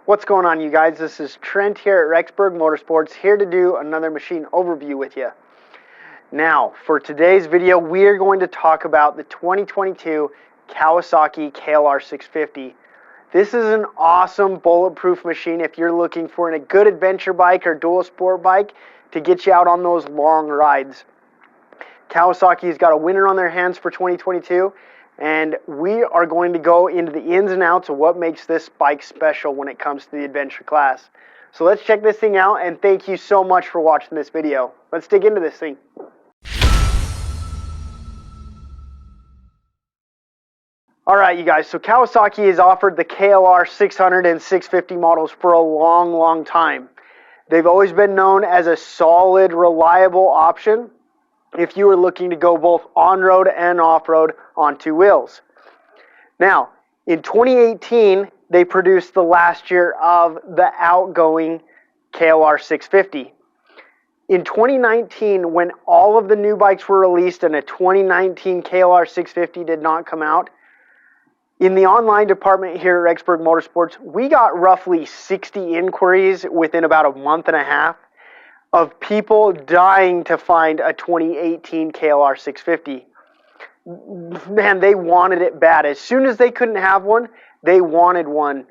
What's going on, you guys? This is Trent here at Rexburg Motorsports, here to do another machine overview with you. Now, for today's video, we are going to talk about the 2022 Kawasaki KLR 650. This is an awesome bulletproof machine if you're looking for a good adventure bike or dual sport bike to get you out on those long rides. Kawasaki's got a winner on their hands for 2022. And we are going to go into the ins and outs of what makes this bike special when it comes to the adventure class. So let's check this thing out, and thank you so much for watching this video. Let's dig into this thing. Alright, you guys, so Kawasaki has offered the KLR 600 and 650 models for a long time. They've always been known as a solid, reliable option if you were looking to go both on-road and off-road on two wheels. Now, in 2018, they produced the last year of the outgoing KLR 650. In 2019, when all of the new bikes were released and a 2019 KLR 650 did not come out, in the online department here at Rexburg Motorsports, we got roughly 60 inquiries within about a month and a half of people dying to find a 2018 KLR 650. Man, they wanted it bad. As soon as they couldn't have one, they wanted one.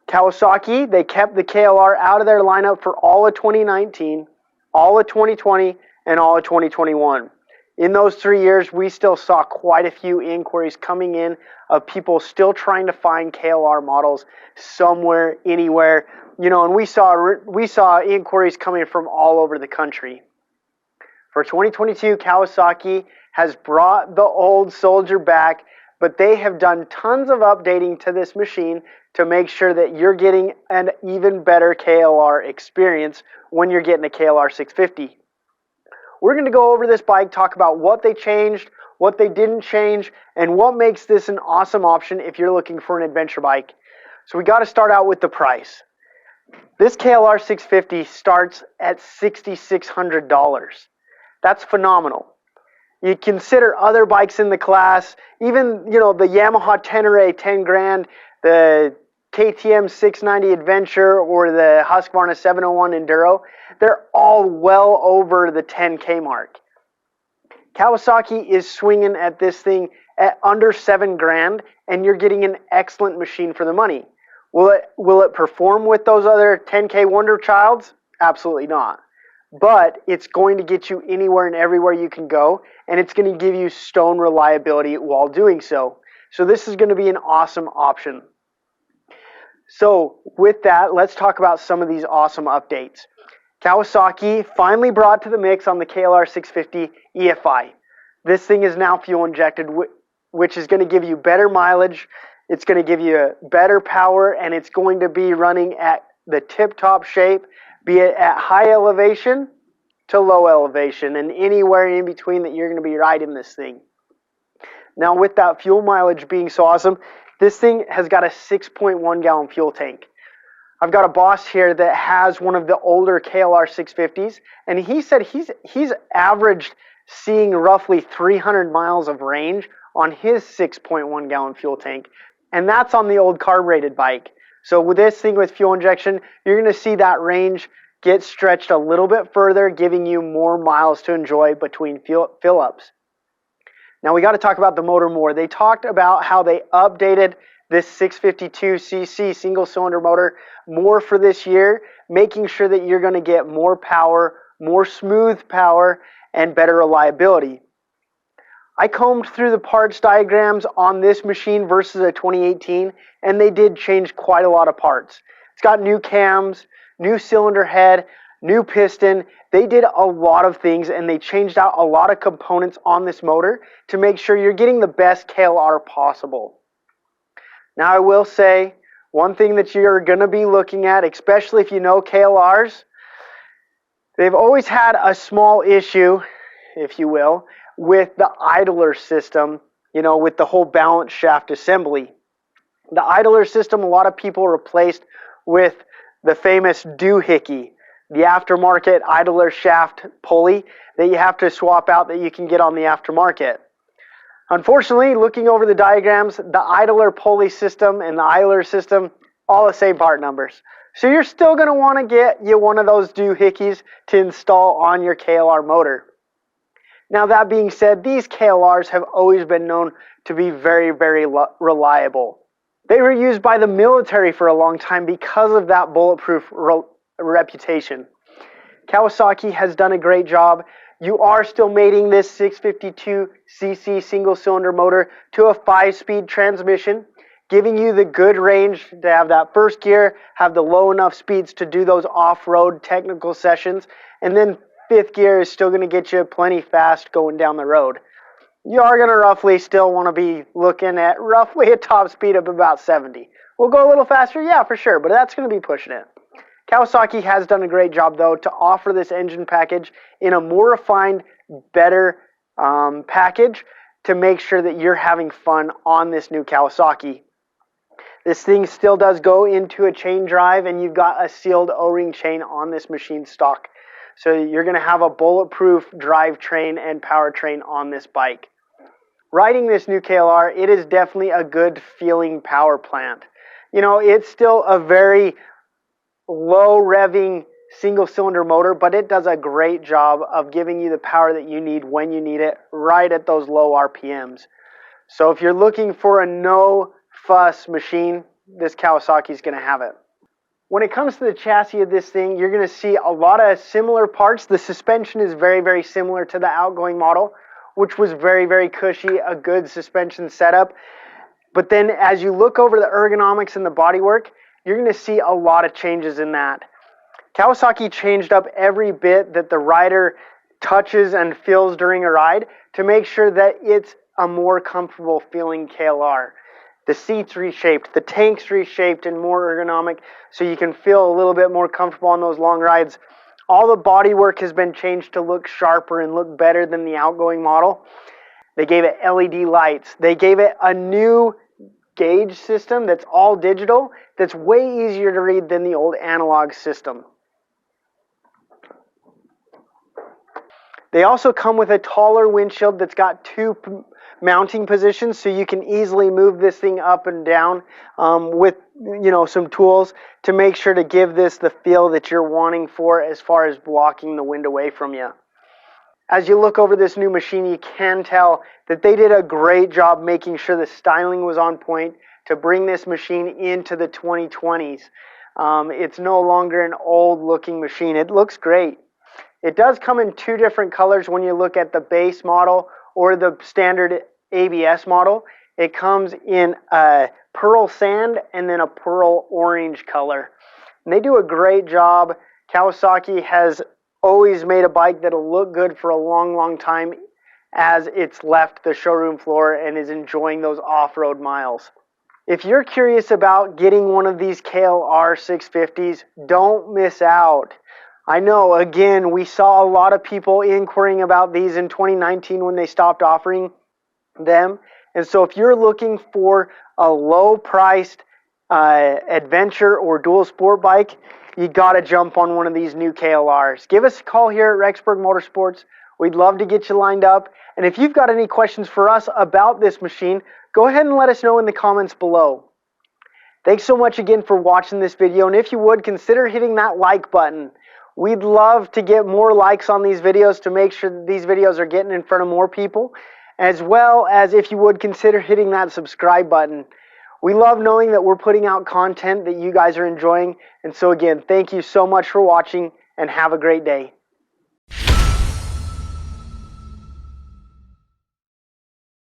Kawasaki, they kept the KLR out of their lineup for all of 2019, all of 2020, and all of 2021. In those 3 years, we still saw quite a few inquiries coming in of people still trying to find KLR models somewhere, anywhere. You know, and we saw inquiries coming from all over the country. For 2022, Kawasaki has brought the old soldier back, but they have done tons of updating to this machine to make sure that you're getting an even better KLR experience when you're getting a KLR 650. We're going to go over this bike, talk about what they changed, what they didn't change, and what makes this an awesome option if you're looking for an adventure bike. So we got to start out with the price. This KLR 650 starts at $6,600. That's phenomenal. You consider other bikes in the class, even, you know, the Yamaha Tenere 10 grand, the KTM 690 Adventure, or the Husqvarna 701 Enduro, they're all well over the 10K mark. Kawasaki is swinging at this thing at under 7 grand, and you're getting an excellent machine for the money. Will it perform with those other 10K Wonder Childs? Absolutely not. But it's going to get you anywhere and everywhere you can go, and it's going to give you stone reliability while doing so. So this is going to be an awesome option. So with that, let's talk about some of these awesome updates. Kawasaki finally brought to the mix on the KLR 650 EFI. This thing is now fuel injected, which is going to give you better mileage. It's going to give you better power, and it's going to be running at the tip-top shape, be it at high elevation to low elevation, and anywhere in between that you're going to be riding this thing. Now, with that fuel mileage being so awesome, this thing has got a 6.1 gallon fuel tank. I've got a boss here that has one of the older KLR 650s, and he said he's averaged seeing roughly 300 miles of range on his 6.1 gallon fuel tank. And that's on the old carb-rated bike. So with this thing with fuel injection, you're going to see that range get stretched a little bit further, giving you more miles to enjoy between fill-ups. Now we got to talk about the motor more. They talked about how they updated this 652cc single-cylinder motor more for this year, making sure that you're going to get more power, more smooth power, and better reliability. I combed through the parts diagrams on this machine versus a 2018, and they did change quite a lot of parts. It's got new cams, new cylinder head, new piston. They did a lot of things, and they changed out a lot of components on this motor to make sure you're getting the best KLR possible. Now, I will say, one thing that you're going to be looking at, especially if you know KLRs, they've always had a small issue, if you will, with the idler system, you know, with the whole balance shaft assembly. The idler system, a lot of people replaced with the famous doohickey, the aftermarket idler shaft pulley that you have to swap out that you can get on the aftermarket. Unfortunately, looking over the diagrams, the idler pulley system and the idler system all the same part numbers. So you're still going to want to get you one of those doohickeys to install on your KLR motor. Now that being said, these KLRs have always been known to be very, very reliable. They were used by the military for a long time because of that bulletproof reputation. Kawasaki has done a great job. You are still mating this 652cc single-cylinder motor to a 5-speed transmission, giving you the good range to have that first gear, have the low enough speeds to do those off-road technical sessions, and then 5th gear is still going to get you plenty fast going down the road. You are going to roughly still want to be looking at roughly a top speed of about 70. We'll go a little faster, yeah, for sure, but that's going to be pushing it. Kawasaki has done a great job, though, to offer this engine package in a more refined, better package to make sure that you're having fun on this new Kawasaki. This thing still does go into a chain drive, and you've got a sealed O-ring chain on this machine stock. So you're going to have a bulletproof drivetrain and powertrain on this bike. Riding this new KLR, it is definitely a good feeling power plant. You know, it's still a very low revving single cylinder motor, but it does a great job of giving you the power that you need when you need it, right at those low RPMs. So if you're looking for a no fuss machine, this Kawasaki is going to have it. When it comes to the chassis of this thing, you're going to see a lot of similar parts. The suspension is very, very similar to the outgoing model, which was very, very cushy, a good suspension setup. But then as you look over the ergonomics and the bodywork, you're going to see a lot of changes in that. Kawasaki changed up every bit that the rider touches and feels during a ride to make sure that it's a more comfortable feeling KLR. The seats reshaped, the tank's reshaped and more ergonomic so you can feel a little bit more comfortable on those long rides. All the bodywork has been changed to look sharper and look better than the outgoing model. They gave it LED lights. They gave it a new gauge system that's all digital, that's way easier to read than the old analog system. They also come with a taller windshield that's got 2 mounting positions, so you can easily move this thing up and down with some tools to make sure to give this the feel that you're wanting for as far as blocking the wind away from you. As you look over this new machine, you can tell that they did a great job making sure the styling was on point to bring this machine into the 2020s. It's no longer an old looking machine. It looks great. It does come in 2 different colors when you look at the base model or the standard ABS model. It comes in a pearl sand and then a pearl orange color. And they do a great job. Kawasaki has always made a bike that'll look good for a long, long time as it's left the showroom floor and is enjoying those off-road miles. If you're curious about getting one of these KLR 650s, don't miss out. I know, again, we saw a lot of people inquiring about these in 2019 when they stopped offering them. And so if you're looking for a low-priced adventure or dual sport bike, you got to jump on one of these new KLRs. Give us a call here at Rexburg Motorsports. We'd love to get you lined up. And if you've got any questions for us about this machine, go ahead and let us know in the comments below. Thanks so much again for watching this video. And if you would, consider hitting that like button. We'd love to get more likes on these videos to make sure that these videos are getting in front of more people. As well as if you would, consider hitting that subscribe button. We love knowing that we're putting out content that you guys are enjoying. And so again, thank you so much for watching and have a great day.